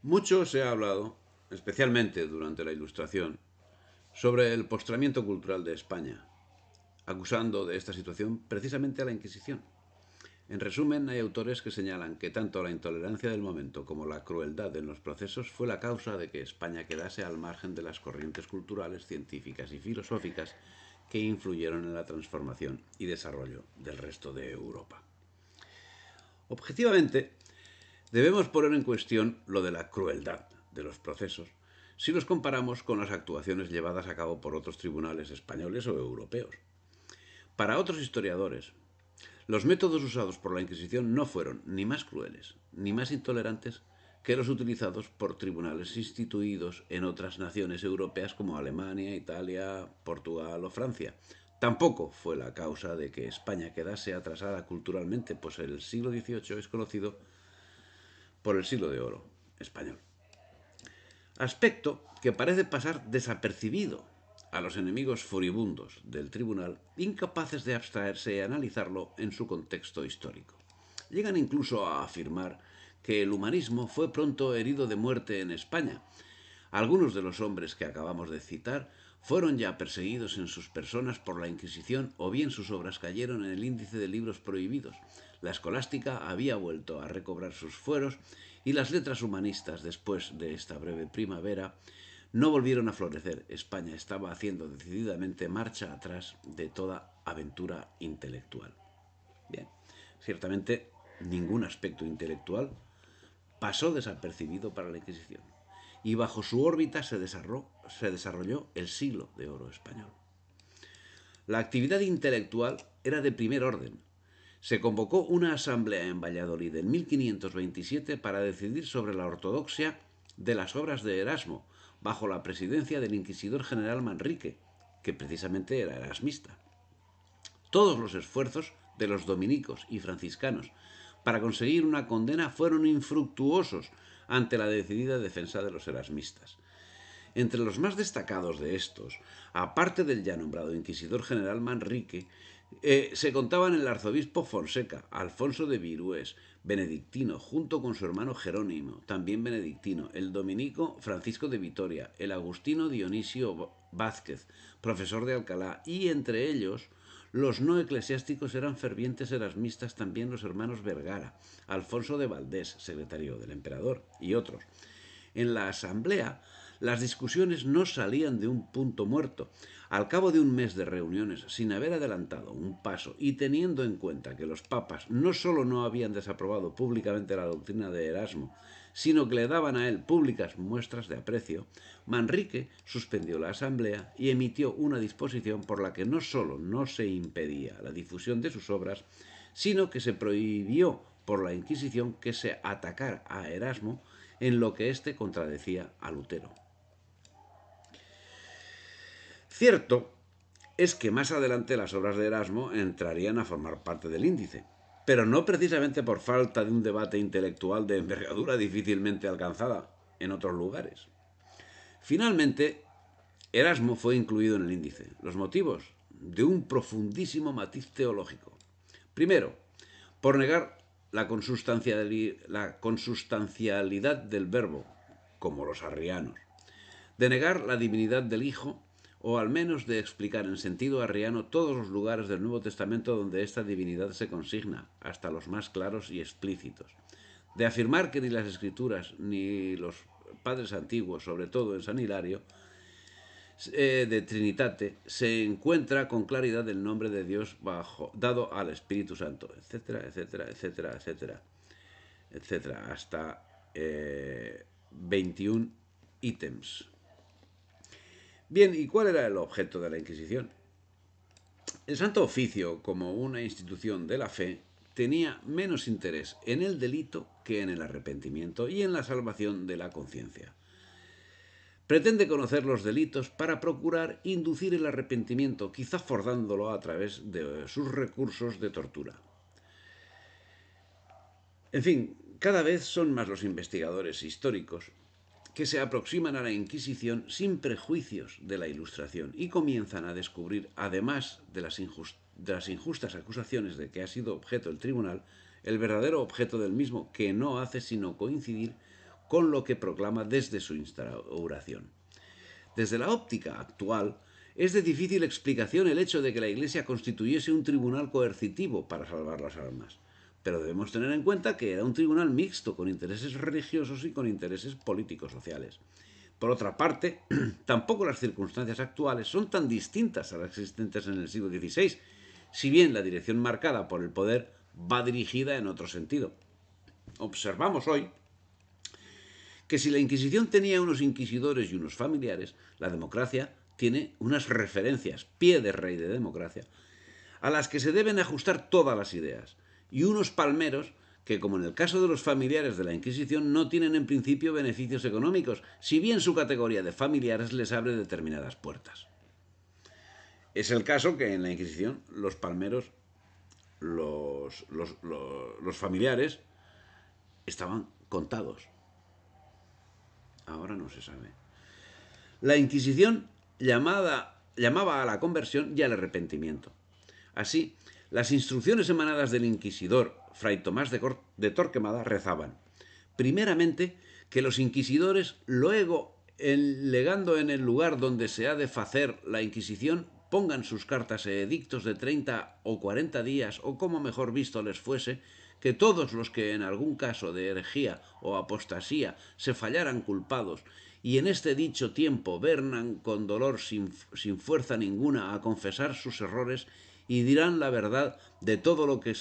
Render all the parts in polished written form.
Mucho se ha hablado, especialmente durante la Ilustración, sobre el postramiento cultural de España, acusando de esta situación precisamente a la Inquisición. En resumen, hay autores que señalan que tanto la intolerancia del momento como la crueldad en los procesos fue la causa de que España quedase al margen de las corrientes culturales, científicas y filosóficas que influyeron en la transformación y desarrollo del resto de Europa. Objetivamente, debemos poner en cuestión lo de la crueldad de los procesos si los comparamos con las actuaciones llevadas a cabo por otros tribunales españoles o europeos. Para otros historiadores, los métodos usados por la Inquisición no fueron ni más crueles ni más intolerantes que los utilizados por tribunales instituidos en otras naciones europeas como Alemania, Italia, Portugal o Francia. Tampoco fue la causa de que España quedase atrasada culturalmente, pues el siglo XVIII es conocido por el siglo de oro español. Aspecto que parece pasar desapercibido a los enemigos furibundos del tribunal, incapaces de abstraerse y analizarlo en su contexto histórico. Llegan incluso a afirmar que el humanismo fue pronto herido de muerte en España. Algunos de los hombres que acabamos de citar fueron ya perseguidos en sus personas por la Inquisición o bien sus obras cayeron en el índice de libros prohibidos. La escolástica había vuelto a recobrar sus fueros y las letras humanistas, después de esta breve primavera, no volvieron a florecer. España estaba haciendo decididamente marcha atrás de toda aventura intelectual. Bien, ciertamente ningún aspecto intelectual pasó desapercibido para la Inquisición y bajo su órbita se desarrolló el siglo de oro español. La actividad intelectual era de primer orden. Se convocó una asamblea en Valladolid en 1527 para decidir sobre la ortodoxia de las obras de Erasmo, bajo la presidencia del inquisidor general Manrique, que precisamente era erasmista. Todos los esfuerzos de los dominicos y franciscanos para conseguir una condena fueron infructuosos ante la decidida defensa de los erasmistas. Entre los más destacados de estos, aparte del ya nombrado inquisidor general Manrique, se contaban el arzobispo Fonseca, Alfonso de Virués, benedictino, junto con su hermano Jerónimo, también benedictino, el dominico Francisco de Vitoria, el agustino Dionisio Vázquez, profesor de Alcalá, y entre ellos los no eclesiásticos eran fervientes erasmistas también los hermanos Vergara, Alfonso de Valdés, secretario del emperador, y otros. En la asamblea, las discusiones no salían de un punto muerto. Al cabo de un mes de reuniones, sin haber adelantado un paso y teniendo en cuenta que los papas no solo no habían desaprobado públicamente la doctrina de Erasmo, sino que le daban a él públicas muestras de aprecio, Manrique suspendió la asamblea y emitió una disposición por la que no solo no se impedía la difusión de sus obras, sino que se prohibió por la Inquisición que se atacara a Erasmo en lo que éste contradecía a Lutero. Cierto es que más adelante las obras de Erasmo entrarían a formar parte del índice, pero no precisamente por falta de un debate intelectual de envergadura difícilmente alcanzada en otros lugares. Finalmente, Erasmo fue incluido en el índice. Los motivos de un profundísimo matiz teológico. Primero, por negar la consustancialidad del verbo, como los arrianos, de negar la divinidad del Hijo, o al menos de explicar en sentido arriano todos los lugares del Nuevo Testamento donde esta divinidad se consigna, hasta los más claros y explícitos, de afirmar que ni las Escrituras ni los padres antiguos, sobre todo en San Hilario, de Trinitate, se encuentra con claridad el nombre de Dios dado al Espíritu Santo, etcétera, etcétera, etcétera, etcétera, etcétera, hasta 21 ítems. Bien, ¿y cuál era el objeto de la Inquisición? El Santo Oficio, como una institución de la fe, tenía menos interés en el delito que en el arrepentimiento y en la salvación de la conciencia. Pretende conocer los delitos para procurar inducir el arrepentimiento, quizá forzándolo a través de sus recursos de tortura. En fin, cada vez son más los investigadores históricos que se aproximan a la Inquisición sin prejuicios de la Ilustración y comienzan a descubrir, además de las injustas acusaciones de que ha sido objeto el tribunal, el verdadero objeto del mismo, que no hace sino coincidir con lo que proclama desde su instauración. Desde la óptica actual, es de difícil explicación el hecho de que la Iglesia constituyese un tribunal coercitivo para salvar las almas, pero debemos tener en cuenta que era un tribunal mixto con intereses religiosos y con intereses políticos sociales. Por otra parte, tampoco las circunstancias actuales son tan distintas a las existentes en el siglo XVI, si bien la dirección marcada por el poder va dirigida en otro sentido. Observamos hoy que si la Inquisición tenía unos inquisidores y unos familiares, la democracia tiene unas referencias, pie de rey de democracia, a las que se deben ajustar todas las ideas, y unos palmeros que, como en el caso de los familiares de la Inquisición, no tienen en principio beneficios económicos, si bien su categoría de familiares les abre determinadas puertas. Es el caso que en la Inquisición los palmeros, los familiares, estaban contados. Ahora no se sabe. La Inquisición llamaba a la conversión y al arrepentimiento. Así, las instrucciones emanadas del inquisidor Fray Tomás de Torquemada rezaban, primeramente, que los inquisidores, luego, legando en el lugar donde se ha de facer la Inquisición, pongan sus cartas e edictos de 30 o 40 días, o como mejor visto les fuese, que todos los que en algún caso de herejía o apostasía se fallaran culpados, y en este dicho tiempo vernan con dolor sin fuerza ninguna a confesar sus errores, y dirán la verdad de todo lo que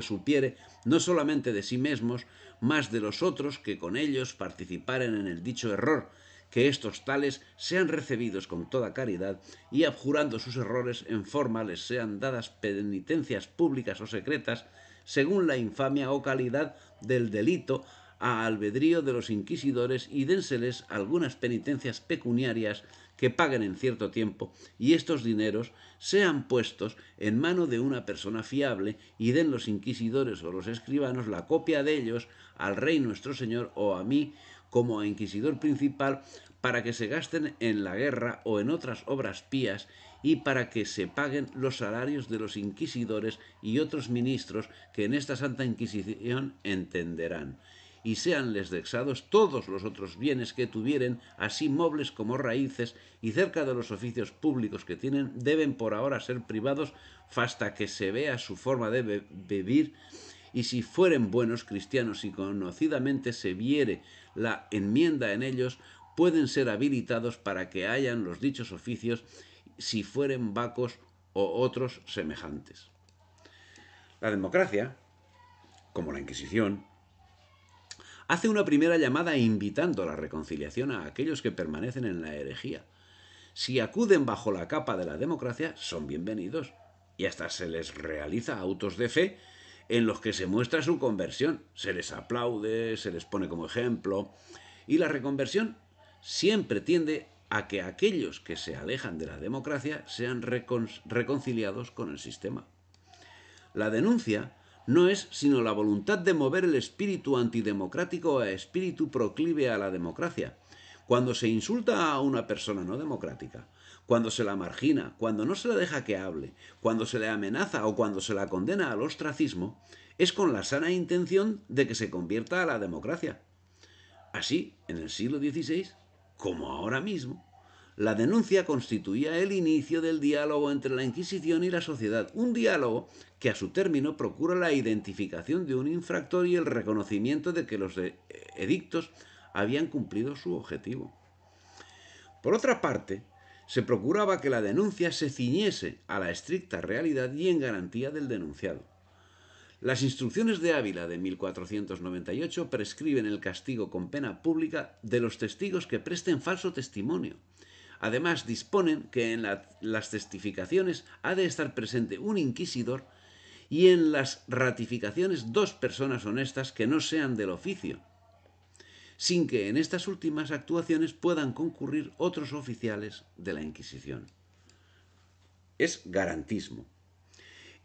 supiere, no solamente de sí mismos, mas de los otros que con ellos participaren en el dicho error, que estos tales sean recibidos con toda caridad, y abjurando sus errores en forma les sean dadas penitencias públicas o secretas, según la infamia o calidad del delito, a albedrío de los inquisidores, y dénseles algunas penitencias pecuniarias que paguen en cierto tiempo, y estos dineros sean puestos en mano de una persona fiable, y den los inquisidores o los escribanos la copia de ellos al Rey nuestro Señor o a mí como a inquisidor principal, para que se gasten en la guerra o en otras obras pías, y para que se paguen los salarios de los inquisidores y otros ministros que en esta Santa Inquisición entenderán, y seanles dexados todos los otros bienes que tuvieren, así mobles como raíces, y cerca de los oficios públicos que tienen, deben por ahora ser privados hasta que se vea su forma de vivir, y si fueren buenos cristianos y conocidamente se viere la enmienda en ellos, pueden ser habilitados para que hayan los dichos oficios, si fueren vacos o otros semejantes. La democracia, como la Inquisición, hace una primera llamada invitando a la reconciliación a aquellos que permanecen en la herejía. Si acuden bajo la capa de la democracia, son bienvenidos, y hasta se les realiza autos de fe en los que se muestra su conversión, se les aplaude, se les pone como ejemplo, y la reconversión siempre tiende a que aquellos que se alejan de la democracia sean reconciliados con el sistema. La denuncia no es sino la voluntad de mover el espíritu antidemocrático a espíritu proclive a la democracia. Cuando se insulta a una persona no democrática, cuando se la margina, cuando no se la deja que hable, cuando se le amenaza o cuando se la condena al ostracismo, es con la sana intención de que se convierta a la democracia. Así, en el siglo XVI, como ahora mismo, la denuncia constituía el inicio del diálogo entre la Inquisición y la sociedad, un diálogo que a su término procura la identificación de un infractor y el reconocimiento de que los edictos habían cumplido su objetivo. Por otra parte, se procuraba que la denuncia se ciñese a la estricta realidad y en garantía del denunciado. Las instrucciones de Ávila de 1498 prescriben el castigo con pena pública de los testigos que presten falso testimonio. Además, disponen que en las testificaciones ha de estar presente un inquisidor y en las ratificaciones 2 personas honestas que no sean del oficio, sin que en estas últimas actuaciones puedan concurrir otros oficiales de la Inquisición. Es garantismo.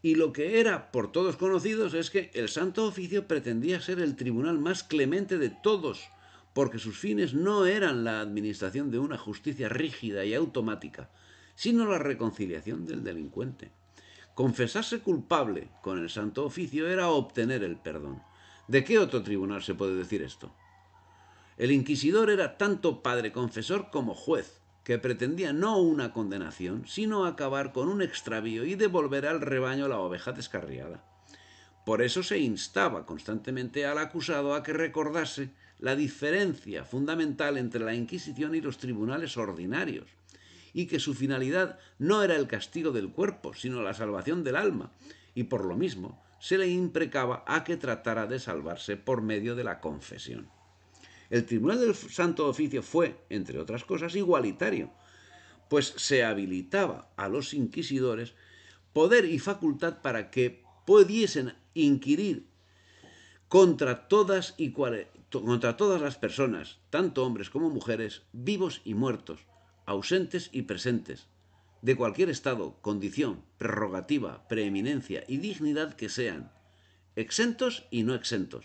Y lo que era por todos conocidos es que el Santo Oficio pretendía ser el tribunal más clemente de todos, porque sus fines no eran la administración de una justicia rígida y automática, sino la reconciliación del delincuente. Confesarse culpable con el Santo Oficio era obtener el perdón. ¿De qué otro tribunal se puede decir esto? El inquisidor era tanto padre confesor como juez, que pretendía no una condenación, sino acabar con un extravío y devolver al rebaño la oveja descarriada. Por eso se instaba constantemente al acusado a que recordase la diferencia fundamental entre la Inquisición y los tribunales ordinarios, y que su finalidad no era el castigo del cuerpo, sino la salvación del alma, y por lo mismo se le imprecaba a que tratara de salvarse por medio de la confesión. El Tribunal del Santo Oficio fue, entre otras cosas, igualitario, pues se habilitaba a los inquisidores poder y facultad para que pudiesen inquirir contra todas las personas, tanto hombres como mujeres, vivos y muertos, ausentes y presentes, de cualquier estado, condición, prerrogativa, preeminencia y dignidad que sean, exentos y no exentos.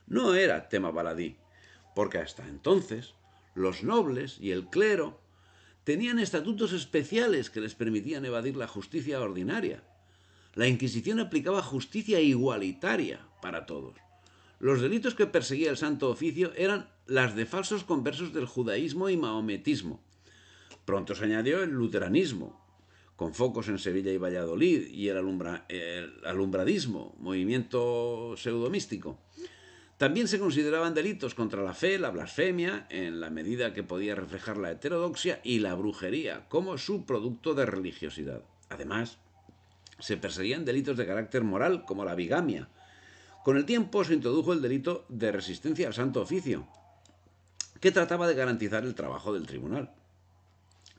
No era tema baladí, porque hasta entonces los nobles y el clero tenían estatutos especiales que les permitían evadir la justicia ordinaria. La Inquisición aplicaba justicia igualitaria para todos. Los delitos que perseguía el Santo Oficio eran las de falsos conversos del judaísmo y mahometismo. Pronto se añadió el luteranismo, con focos en Sevilla y Valladolid, y el alumbradismo, movimiento pseudomístico. También se consideraban delitos contra la fe, la blasfemia, en la medida que podía reflejar la heterodoxia, y la brujería, como subproducto de religiosidad. Además, se perseguían delitos de carácter moral, como la bigamia. Con el tiempo se introdujo el delito de resistencia al Santo Oficio, que trataba de garantizar el trabajo del tribunal.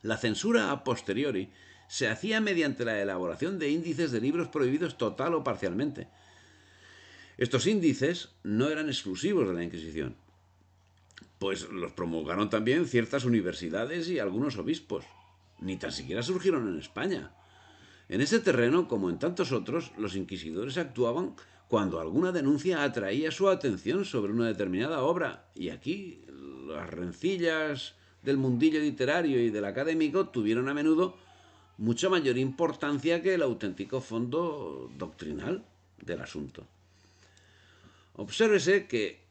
La censura a posteriori se hacía mediante la elaboración de índices de libros prohibidos total o parcialmente. Estos índices no eran exclusivos de la Inquisición, pues los promulgaron también ciertas universidades y algunos obispos. Ni tan siquiera surgieron en España. En ese terreno, como en tantos otros, los inquisidores actuaban cuando alguna denuncia atraía su atención sobre una determinada obra, y aquí las rencillas del mundillo literario y del académico tuvieron a menudo mucha mayor importancia que el auténtico fondo doctrinal del asunto. Obsérvese que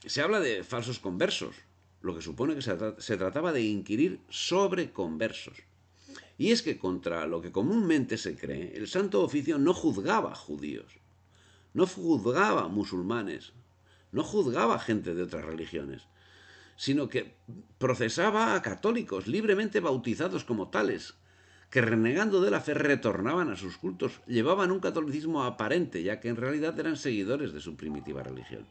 se habla de falsos conversos, lo que supone que se trataba de inquirir sobre conversos. Y es que contra lo que comúnmente se cree, el Santo Oficio no juzgaba judíos, no juzgaba musulmanes, no juzgaba gente de otras religiones, sino que procesaba a católicos libremente bautizados como tales, que renegando de la fe retornaban a sus cultos, llevaban un catolicismo aparente, ya que en realidad eran seguidores de su primitiva religión.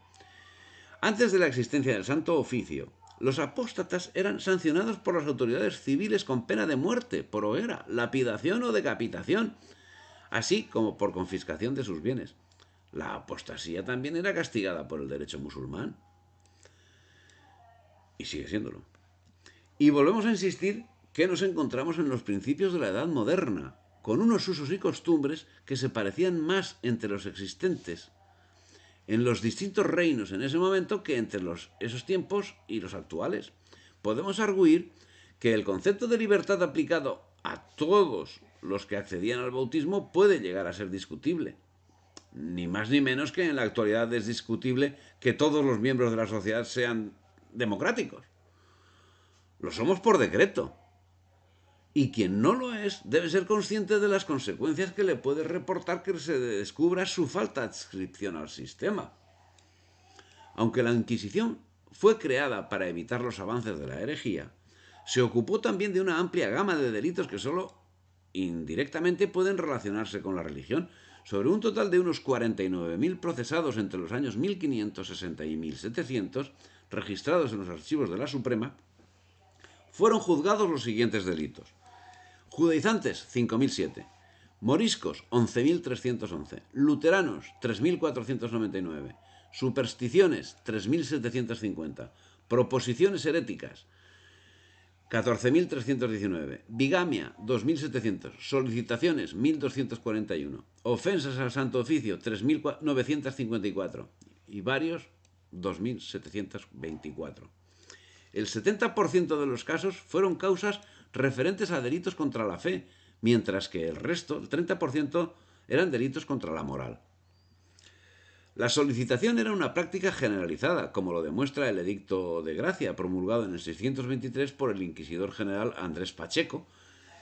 Antes de la existencia del Santo Oficio, los apóstatas eran sancionados por las autoridades civiles con pena de muerte, por hoguera, lapidación o decapitación, así como por confiscación de sus bienes. La apostasía también era castigada por el derecho musulmán. Y sigue siéndolo. Y volvemos a insistir que nos encontramos en los principios de la Edad Moderna, con unos usos y costumbres que se parecían más entre los existentes en los distintos reinos en ese momento que entre esos tiempos y los actuales. Podemos arguir que el concepto de libertad aplicado a todos los que accedían al bautismo puede llegar a ser discutible. Ni más ni menos que en la actualidad es discutible que todos los miembros de la sociedad sean democráticos. Lo somos por decreto. Y quien no lo es debe ser consciente de las consecuencias que le puede reportar que se descubra su falta de adscripción al sistema. Aunque la Inquisición fue creada para evitar los avances de la herejía, se ocupó también de una amplia gama de delitos que solo indirectamente pueden relacionarse con la religión. Sobre un total de unos 49.000 procesados entre los años 1560 y 1700, registrados en los archivos de la Suprema, fueron juzgados los siguientes delitos: judaizantes, 5.007. Moriscos, 11.311. Luteranos, 3.499. Supersticiones, 3.750. Proposiciones heréticas, 14.319. Bigamia, 2.700. Solicitaciones, 1.241. Ofensas al Santo Oficio, 3.954. Y varios, 2.724. El 70% de los casos fueron causas referentes a delitos contra la fe, mientras que el resto, el 30%, eran delitos contra la moral. La solicitación era una práctica generalizada, como lo demuestra el Edicto de Gracia, promulgado en el 623 por el inquisidor general Andrés Pacheco,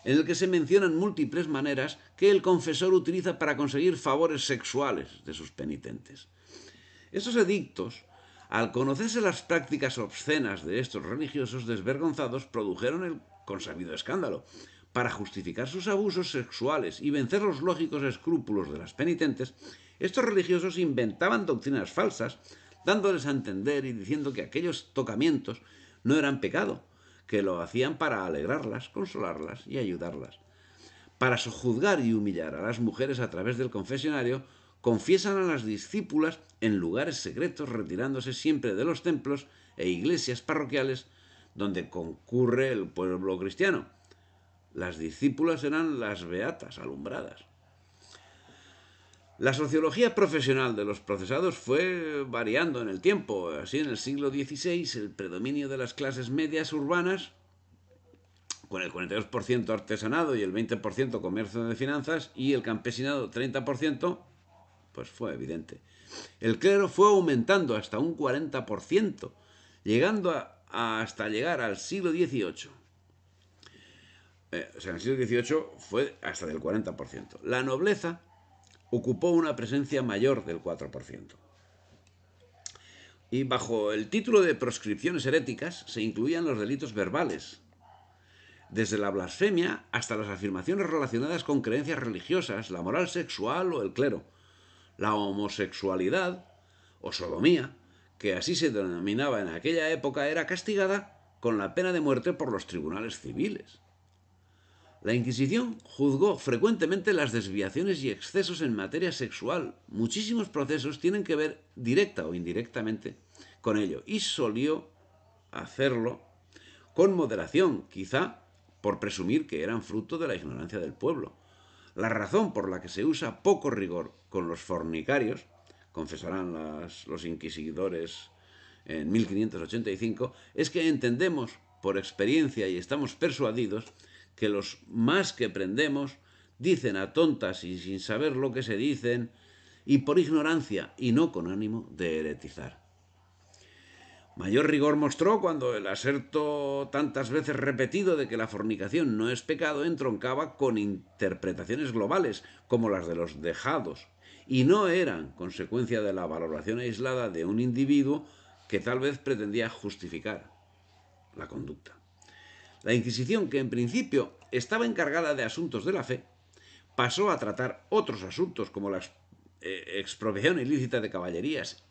en el que se mencionan múltiples maneras que el confesor utiliza para conseguir favores sexuales de sus penitentes. Estos edictos, al conocerse las prácticas obscenas de estos religiosos desvergonzados, produjeron el consabido escándalo. Para justificar sus abusos sexuales y vencer los lógicos escrúpulos de las penitentes, estos religiosos inventaban doctrinas falsas, dándoles a entender y diciendo que aquellos tocamientos no eran pecado, que lo hacían para alegrarlas, consolarlas y ayudarlas. Para sojuzgar y humillar a las mujeres a través del confesionario, confiesan a las discípulas en lugares secretos, retirándose siempre de los templos e iglesias parroquiales donde concurre el pueblo cristiano. Las discípulas eran las beatas, alumbradas. La sociología profesional de los procesados fue variando en el tiempo. Así, en el siglo XVI, el predominio de las clases medias urbanas, con el 42% artesanado y el 20% comercio de finanzas, y el campesinado 30%, pues fue evidente. El clero fue aumentando hasta un 40%, llegando hasta llegar al siglo XVIII. En el siglo XVIII fue hasta del 40%. La nobleza ocupó una presencia mayor del 4%. Y bajo el título de proscripciones heréticas se incluían los delitos verbales, desde la blasfemia hasta las afirmaciones relacionadas con creencias religiosas, la moral sexual o el clero. La homosexualidad o sodomía, que así se denominaba en aquella época, era castigada con la pena de muerte por los tribunales civiles. La Inquisición juzgó frecuentemente las desviaciones y excesos en materia sexual. Muchísimos procesos tienen que ver directa o indirectamente con ello, y solió hacerlo con moderación, quizá por presumir que eran fruto de la ignorancia del pueblo. La razón por la que se usa poco rigor con los fornicarios, confesarán los inquisidores en 1585, es que entendemos por experiencia y estamos persuadidos que los más que prendemos dicen a tontas y sin saber lo que se dicen, y por ignorancia y no con ánimo de heretizar. Mayor rigor mostró cuando el aserto tantas veces repetido de que la fornicación no es pecado entroncaba con interpretaciones globales como las de los dejados, y no eran consecuencia de la valoración aislada de un individuo que tal vez pretendía justificar la conducta. La Inquisición, que en principio estaba encargada de asuntos de la fe, pasó a tratar otros asuntos como la expropiación ilícita de caballerías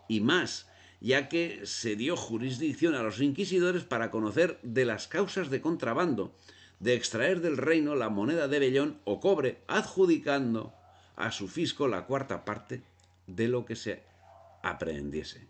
y más, ya que se dio jurisdicción a los inquisidores para conocer de las causas de contrabando, de extraer del reino la moneda de vellón o cobre, adjudicando a su fisco la cuarta parte de lo que se aprehendiese.